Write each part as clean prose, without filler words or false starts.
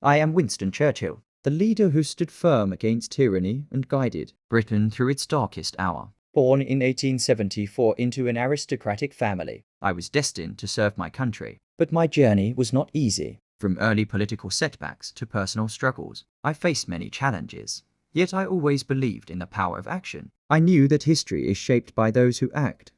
I am Winston Churchill, the leader who stood firm against tyranny and guided Britain through its darkest hour. Born in 1874 into an aristocratic family, I was destined to serve my country. But my journey was not easy. From early political setbacks to personal struggles, I faced many challenges. Yet I always believed in the power of action. I knew that history is shaped by those who act,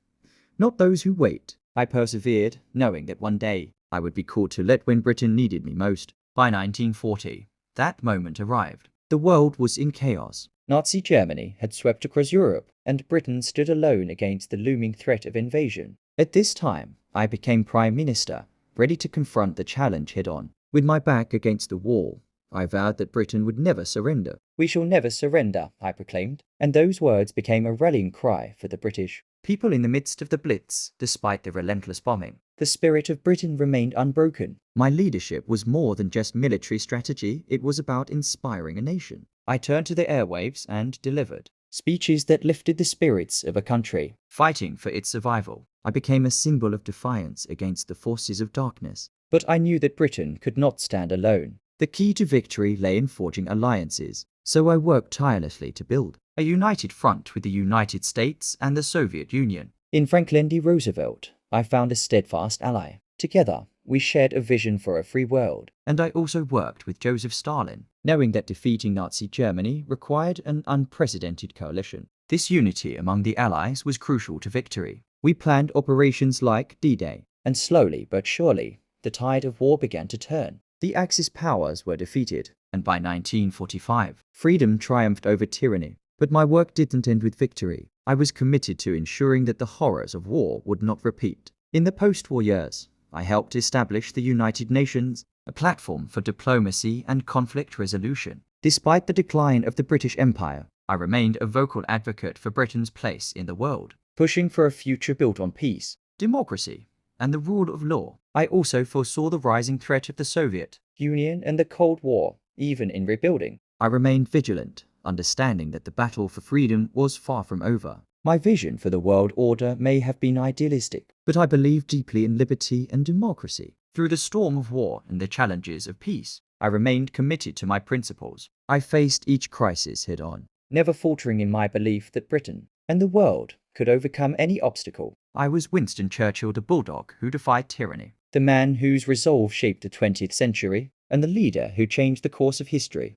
not those who wait. I persevered, knowing that one day I would be called to lead when Britain needed me most. By 1940, that moment arrived. The world was in chaos. Nazi Germany had swept across Europe, and Britain stood alone against the looming threat of invasion. At this time, I became Prime Minister, ready to confront the challenge head-on. With my back against the wall, I vowed that Britain would never surrender. "We shall never surrender," I proclaimed, and those words became a rallying cry for the British people in the midst of the Blitz. Despite the relentless bombing, the spirit of Britain remained unbroken. My leadership was more than just military strategy, it was about inspiring a nation. I turned to the airwaves and delivered speeches that lifted the spirits of a country fighting for its survival. I became a symbol of defiance against the forces of darkness. But I knew that Britain could not stand alone. The key to victory lay in forging alliances, so I worked tirelessly to build a united front with the United States and the Soviet Union. In Franklin D. Roosevelt, I found a steadfast ally. Together, we shared a vision for a free world. And I also worked with Joseph Stalin, knowing that defeating Nazi Germany required an unprecedented coalition. This unity among the Allies was crucial to victory. We planned operations like D-Day, and slowly but surely, the tide of war began to turn. The Axis powers were defeated, and by 1945, freedom triumphed over tyranny. But my work didn't end with victory. I was committed to ensuring that the horrors of war would not repeat. In the post-war years, I helped establish the United Nations, a platform for diplomacy and conflict resolution. Despite the decline of the British Empire, I remained a vocal advocate for Britain's place in the world, pushing for a future built on peace, democracy, and the rule of law. I also foresaw the rising threat of the Soviet Union and the Cold War. Even in rebuilding, I remained vigilant, understanding that the battle for freedom was far from over. My vision for the world order may have been idealistic, but I believed deeply in liberty and democracy. Through the storm of war and the challenges of peace, I remained committed to my principles. I faced each crisis head-on, never faltering in my belief that Britain and the world could overcome any obstacle. I was Winston Churchill, the Bulldog who defied tyranny, the man whose resolve shaped the 20th century, and the leader who changed the course of history.